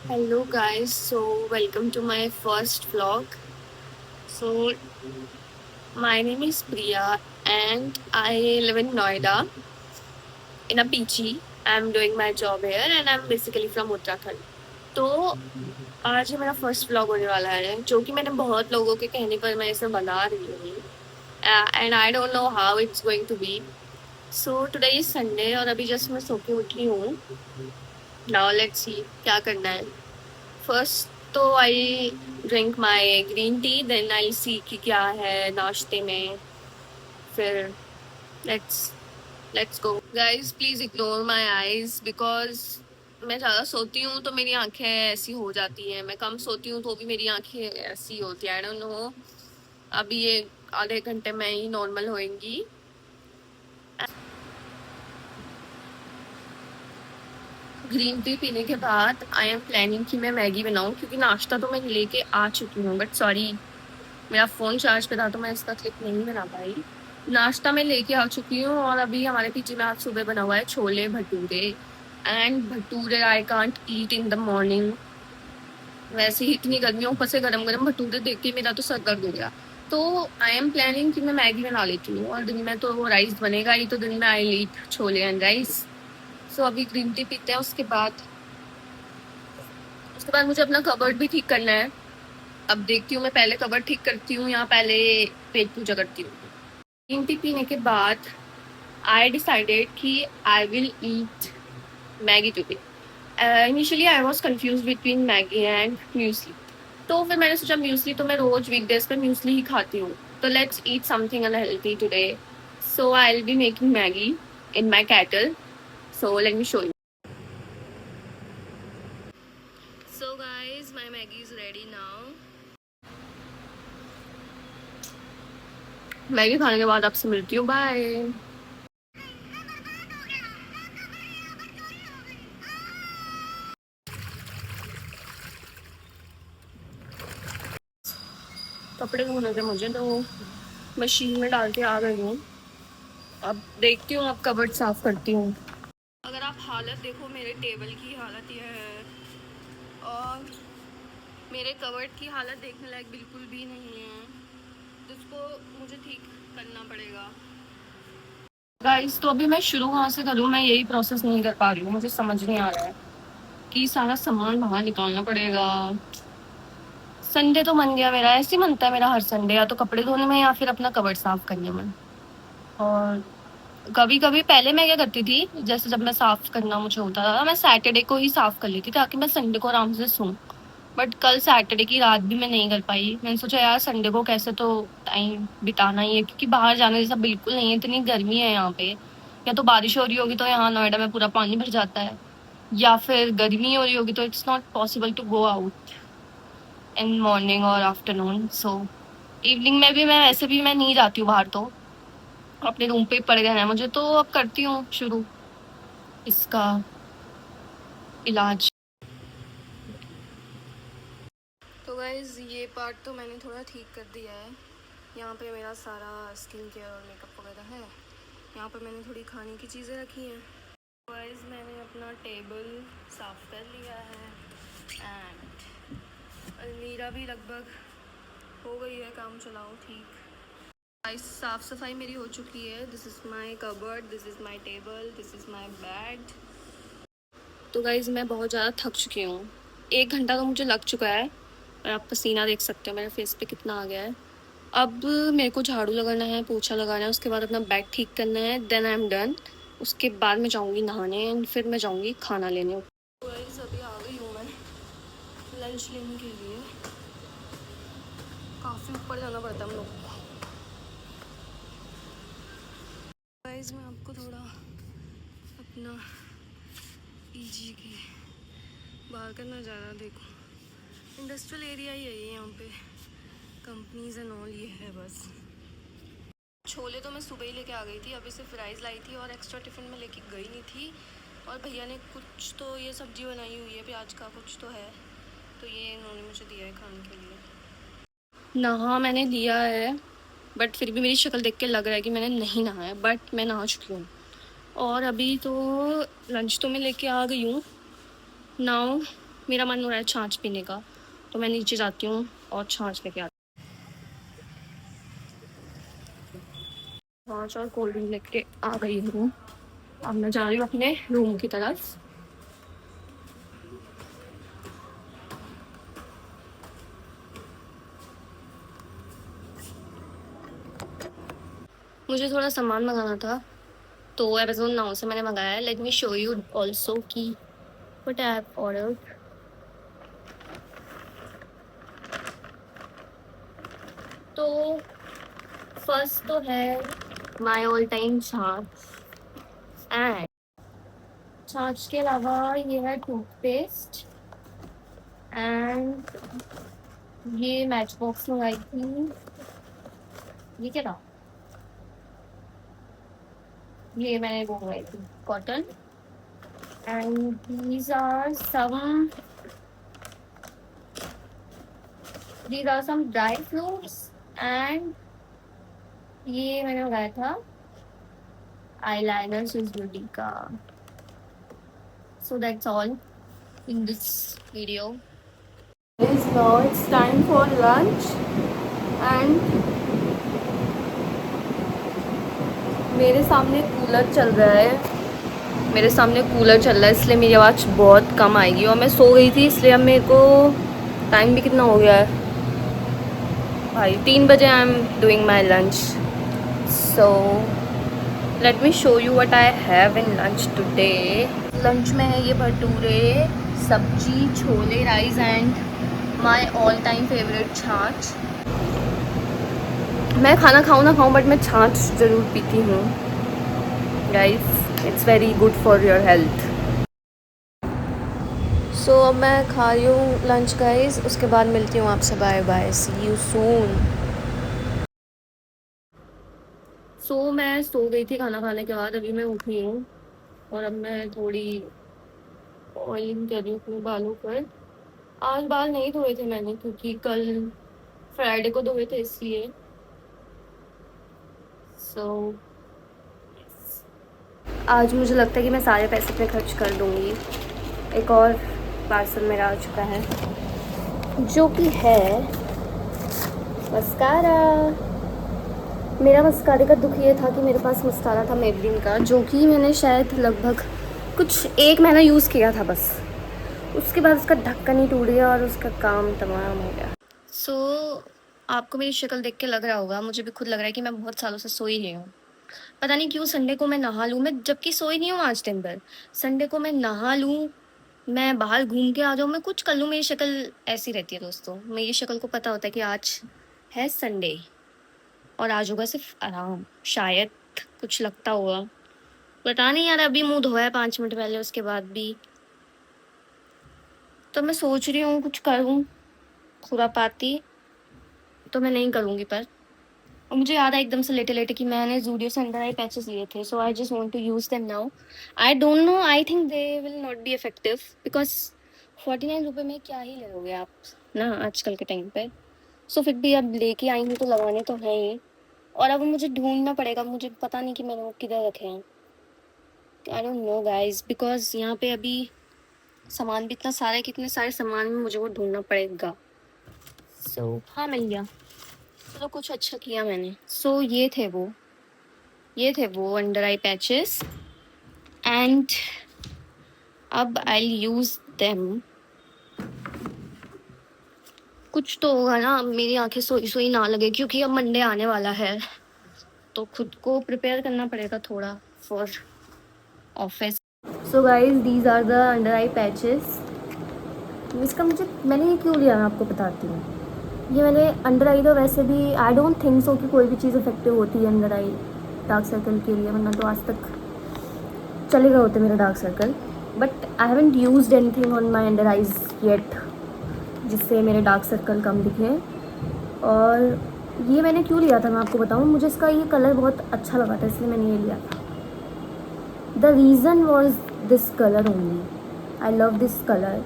Hello guys, so welcome to my first vlog. So my name is Priya and I live in Noida in a PG. I'm doing my job here and I'm basically from Uttarakhand. तो आज ये मेरा first vlog होने वाला है जो कि मैंने बहुत लोगों के कहने पर मैं इसे बना रही हूँ and I don't know how it's going to be. So today is Sunday और अभी जस्ट मैं सो के उठी हूँ. नाउ लेट्स सी क्या करना है. फर्स्ट तो I drink my green tea, then I see कि क्या है नाश्ते में. फिर let's let's go. Guys please ignore my eyes because मैं ज़्यादा सोती हूँ तो मेरी आंखें ऐसी हो जाती हैं. मैं कम सोती हूँ तो भी मेरी आंखें ऐसी होती हैं. आई डोंट नो. अभी ये आधे घंटे में ही नॉर्मल होएंगी. ग्रीन टी पीने के बाद आई एम प्लानिंग कि मैं मैगी बनाऊँ क्योंकि नाश्ता तो मैं लेके आ चुकी हूँ. बट सॉरी, मेरा फ़ोन चार्ज पे था तो मैं इसका क्लिप नहीं बना पाई. नाश्ता मैं लेके आ चुकी हूँ और अभी हमारे पीछे में आज सुबह बना हुआ है chole bhature. And bhature I can't eat in the morning. वैसे ही इतनी गर्मी, ऊपर से गरम गरम भटूरे देख के मेरा तो सर दर्द हो गया. तो आई एम प्लानिंग कि मैं मैगी बना लेती हूँ और दिन में तो वो राइस बनेगा ही, तो दिन में आई ईट छोले एंड राइस. सो अभी ग्रीन टी पीते हैं. उसके बाद मुझे अपना कबर्ड भी ठीक करना है. अब देखती हूँ मैं पहले कबर्ड ठीक करती हूँ या पहले पेट पूजा करती हूँ. ग्रीन टी पीने के बाद आई डिसाइडेड कि I will eat Maggi today. Initially I was confuse between Maggi and muesli. तो फिर मैंने सोचा म्यूसली तो मैं रोज वीकडेज पे म्यूसली ही खाती हूँ, तो let's eat something unhealthy today. So I will be making Maggi in my cattle. So let me show you. So guys my Maggi is ready now. Maggi खाने के बाद आपसे मिलती हूँ. बाय. कपड़े धोने थे मुझे तो मशीन में डाल के आ गई हूँ. अब देखती हूँ, अब कबर्ड साफ करती हूँ. अगर आप हालत देखो, मेरे टेबल की हालत यह है और मेरे कबर्ड की हालत देखने लायक बिल्कुल भी नहीं है, जिसको मुझे ठीक करना पड़ेगा. गाइस तो अभी मैं शुरू कहाँ से करूँ, मैं यही प्रोसेस नहीं कर पा रही हूँ. मुझे समझ नहीं आ रहा है कि सारा सामान बाहर निकालना पड़ेगा. संडे तो मन गया मेरा, ऐसे ही मनता है मेरा हर संडे, या तो कपड़े धोने में या फिर अपना कबर्ड साफ करने में. और कभी कभी पहले मैं क्या करती थी, जैसे जब मैं साफ करना मुझे होता था, मैं सैटरडे को ही साफ कर लेती ताकि मैं संडे को आराम से सोऊं. बट कल सैटरडे की रात भी मैं नहीं कर पाई. मैंने सोचा यार संडे को कैसे तो टाइम बिताना ही है, क्योंकि बाहर जाने जैसा बिल्कुल नहीं है. इतनी गर्मी है यहाँ पे. या तो बारिश हो रही होगी तो यहाँ नोएडा में पूरा पानी भर जाता है, या फिर गर्मी हो रही होगी तो it's not possible to go out in morning और आफ्टरनून. सो इवनिंग में भी मैं वैसे भी मैं नहीं जाती हूँ बाहर, तो अपने रूम पे ही पड़ गया है मुझे. तो अब करती हूँ शुरू इसका इलाज. तो गाइज ये पार्ट तो मैंने थोड़ा ठीक कर दिया है. यहाँ पे मेरा सारा स्किन केयर और मेकअप वगैरह है. यहाँ पर मैंने थोड़ी खाने की चीज़ें रखी हैं. गाइज मैंने अपना टेबल साफ़ कर लिया है एंड अलमीरा भी लगभग हो गई है काम चलाओ ठीक. गाइस साफ़ सफाई मेरी हो चुकी है. This is my cupboard, this is my table, this is my bed. तो गाइज मैं बहुत ज़्यादा थक चुकी हूँ. 1 घंटा तो मुझे लग चुका है और आप पसीना देख सकते हो मेरे फेस पे कितना आ गया है. अब मेरे को झाड़ू लगाना है, पोछा लगाना है, उसके बाद अपना बैग ठीक करना है. Then I am done. उसके बाद मैं जाऊँगी नहाने एंड फिर मैं जाऊँगी खाना लेने. गाइस अभी आ गई हूँ मैं लंच लेने के लिए. काफ़ी ऊपर जाना पड़ता है हम लोग को. गाइस मैं आपको थोड़ा अपना पीजी के बाहर का नज़ारा देखो. इंडस्ट्रियल एरिया ही है ये. यहाँ पे कंपनीज एंड ऑल ये है बस. छोले तो मैं सुबह ही लेके आ गई थी. अभी सिर्फ राइस लाई थी और एक्स्ट्रा टिफ़िन में लेके गई नहीं थी. और भैया ने कुछ तो ये सब्ज़ी बनाई हुई है प्याज का कुछ तो है, तो ये इन्होंने मुझे दिया है खाने के लिए. नहा मैंने लिया है बट फिर भी मेरी शक्ल देख के लग रहा है कि मैंने नहीं नहाया है, बट मैं नहा चुकी हूँ. और अभी तो लंच तो मैं लेके आ गई हूँ. नाउ मेरा मन हो रहा है छाछ पीने का, तो मैं नीचे जाती हूँ और छाछ लेके आती हूँ। छाछ और कोल्ड ड्रिंक लेके आ गई हूँ। अब मैं जा रही हूँ अपने रूम की तरफ। मुझे थोड़ा सामान मंगाना था, तो अमेजोन नाउ से मैंने मंगाया है। Let me show you also कि व्हाट आई हैव ऑर्डर्ड। तो फर्स्ट तो है माय ऑल टाइम छाछ, एंड छाछ के अलावा ये है टूथपेस्ट, एंड ये मैच बॉक्स मंगाई थी। ये क्या था? ये मैंने वो मंगाई थी cotton, and these are some dry fruits, and ये मैंने मंगाया था eyeliner Swiss Beauty का। So that's all in this video. Now it's time for lunch, and मेरे सामने कूलर चल रहा है। मेरे सामने कूलर चल रहा है, इसलिए मेरी आवाज़ बहुत कम आएगी। और मैं सो गई थी, इसलिए अब मेरे को टाइम भी कितना हो गया है भाई, 3 बजे। I am doing my lunch. So let me show you what I have in lunch today. Lunch में है ये भटूरे, सब्जी, chole, rice and my all time favourite छाछ। मैं खाना खाऊँ ना खाऊँ, बट मैं छाछ ज़रूर पीती हूँ guys. It's very good for your health. So अब मैं खा रही हूँ लंच गाइस, उसके बाद मिलती हूँ आपसे। Bye bye, see you soon. So मैं सो गई थी खाना खाने के बाद, अभी मैं उठी हूँ और अब मैं थोड़ी ऑयलिंग कर रही हूँ अपने बालों पर। आज बाल नहीं धोए थे मैंने, क्योंकि कल फ्राइडे को धोए थे, इसलिए। सो आज मुझे लगता है कि मैं सारे पैसे पे खर्च कर दूँगी। एक और पार्सल मेरा आ चुका है, जो कि है मस्कारा। मेरा मस्कारे का दुख ये था कि मेरे पास मस्कारा था मेबलिन का, जो कि मैंने शायद लगभग कुछ 1 महीना यूज़ किया था बस। उसके बाद उसका ढक्कन ही टूट गया और उसका काम तमाम हो गया। आपको मेरी शक्ल देख के लग रहा होगा, मुझे भी खुद लग रहा है कि मैं बहुत सालों से सो ही रही हूँ। पता नहीं क्यों संडे को मैं नहा लूँ, मैं जबकि सोई नहीं हूँ आज दिन भर। संडे को मैं नहा लूँ, मैं बाहर घूम के आ जाऊँ, मैं कुछ कर लूँ, मेरी शक्ल ऐसी रहती है दोस्तों। मेरी शक्ल को पता होता है कि आज है संडे और आज होगा सिर्फ आराम, शायद कुछ लगता होगा, पता नहीं यार। अभी मुँह धोया 5 मिनट पहले, उसके बाद भी तो मैं सोच रही हूँ कुछ करूँ खुरापाती, तो मैं नहीं करूँगी। पर और मुझे याद है एकदम से लेटे लेटे कि मैंने ज़ूडियो से अंडर आई पैचेस लिए थे, so I just want to use them now. I don't know, I think they will not be effective, because 49 रुपये में क्या ही लोगे आप ना आजकल के टाइम पे। सो फिर भी अब लेके आई हूँ तो लगाने तो हैं ही, और अब मुझे ढूंढना पड़ेगा। मुझे पता नहीं कि मैंने वो किधर रखे हैं। आई डोंट नो गाइज, बिकॉज यहाँ पे अभी सामान भी इतना सारा है, कितने सारे सामान में मुझे वो ढूंढना पड़ेगा। सो हाँ, मिल गया, चलो कुछ अच्छा किया मैंने। सो ये थे वो अंडर आई पैचेस, एंड अब आई यूज़ देम। कुछ तो होगा ना, मेरी आंखें सोई सोई ना लगे, क्योंकि अब मंडे आने वाला है, तो खुद को प्रिपेयर करना पड़ेगा थोड़ा for office. So guys, these are the under eye patches. इसका मैंने ये क्यों लिया, मैं आपको बताती हूँ। ये मैंने अंडर आई, तो वैसे भी आई डोंट थिंक सो कि कोई भी चीज़ इफेक्टिव होती है अंडर आई डार्क सर्कल के लिए, वरना तो आज तक चले गए होते मेरे dark circle. But I haven't used anything on my under eyes yet जिससे मेरे डार्क सर्कल कम दिखे। और ये मैंने क्यों लिया था मैं आपको बताऊँ। मुझे इसका ये कलर बहुत अच्छा लगा था, इसलिए मैंने ये लिया था। The reason was this colour only, I love this colour,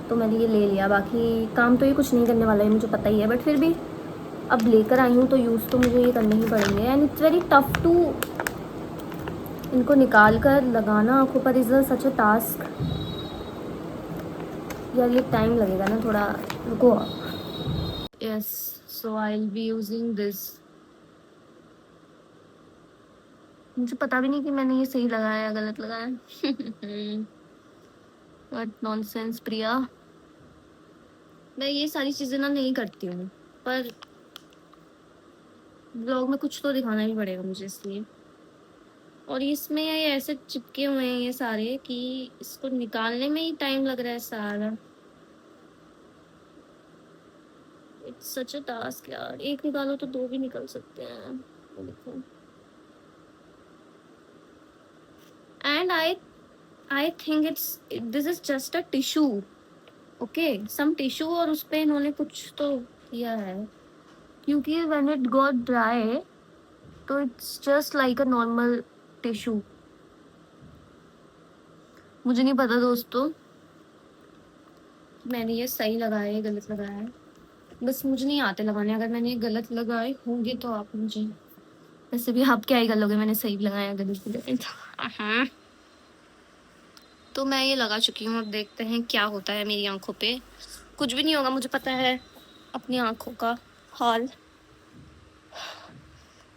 तो मैंने ये ले लिया। बाकी काम तो ये कुछ नहीं करने वाला है, मुझे पता ही है, बट फिर भी अब लेकर आई हूँ तो यूज़ तो मुझे ये करने ही पड़ेंगे। And it's very tough to इनको निकाल कर लगाना आँखों पर, इज़ सच अ टास्क। यार ये टाइम लगेगा ना थोड़ा, रुको। Yes, so I will be using this. मुझे पता भी नहीं कि मैंने ये सही लगाया या गलत लगाया। व्हाट नॉनसेंस प्रिया। मैं ये सारी चीजें ना नहीं करती हूँ, पर ब्लॉग में कुछ तो दिखाना ही पड़ेगा मुझे, इसलिए। और इसमें ये ऐसे चिपके हुए हैं ये सारे कि इसको निकालने में ही टाइम लग रहा है सारा। इट्स सच अ टास्क यार, एक निकालो तो दो भी निकल सकते हैं, देखो। And I think it's this is just a tissue, okay, some tissue, और उस पे इन्होंने कुछ तो किया है, क्योंकि व्हेन इट गॉट ड्राई तो it's just like a normal tissue. मुझे नहीं पता दोस्तों मैंने ये सही लगाया है गलत लगाया है, बस मुझे नहीं आते लगाने। अगर मैंने ये गलत लगाए होंगे तो आप मुझे, वैसे भी आप क्या ही कर लोगे, मैंने सही लगाया गलत भी लगाया तो। हाँ, तो मैं ये लगा चुकी हूँ, अब देखते हैं क्या होता है मेरी आंखों पे। कुछ भी नहीं होगा, मुझे पता है अपनी आंखों का हाल।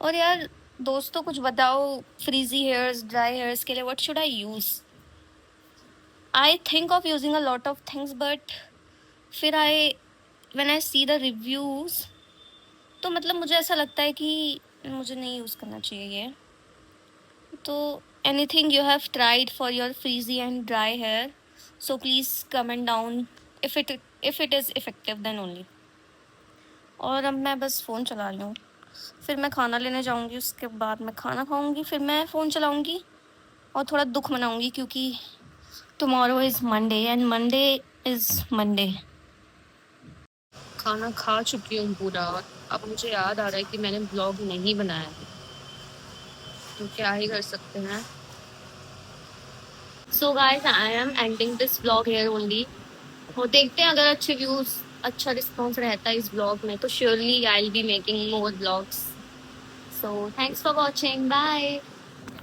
और यार दोस्तों कुछ बताओ, फ्रीजी हेयर्स, ड्राई हेयर्स के लिए what should I use? I think of using a lot of things, but फिर when I see the reviews तो मतलब मुझे ऐसा लगता है कि मुझे नहीं यूज़ करना चाहिए ये। तो anything you have tried for your frizzy and dry hair, so please comment down if it is effective then only. और अब मैं बस फ़ोन चला रही हूँ, फिर मैं खाना लेने जाऊँगी, उसके बाद मैं खाना खाऊँगी, फिर मैं फ़ोन चलाऊँगी और थोड़ा दुख मनाऊँगी, क्योंकि tomorrow is Monday and Monday is Monday. खाना खा चुकी हूँ पूरा, और अब मुझे याद आ रहा है कि मैंने ब्लॉग नहीं बनाया है, तो क्या ही कर सकते हैं। So guys I am ending this blog here only. और देखते हैं, अगर अच्छे व्यूज, अच्छा रिस्पॉन्स रहता है इस ब्लॉग में तो surely I will be making more blogs. So thanks for watching, bye.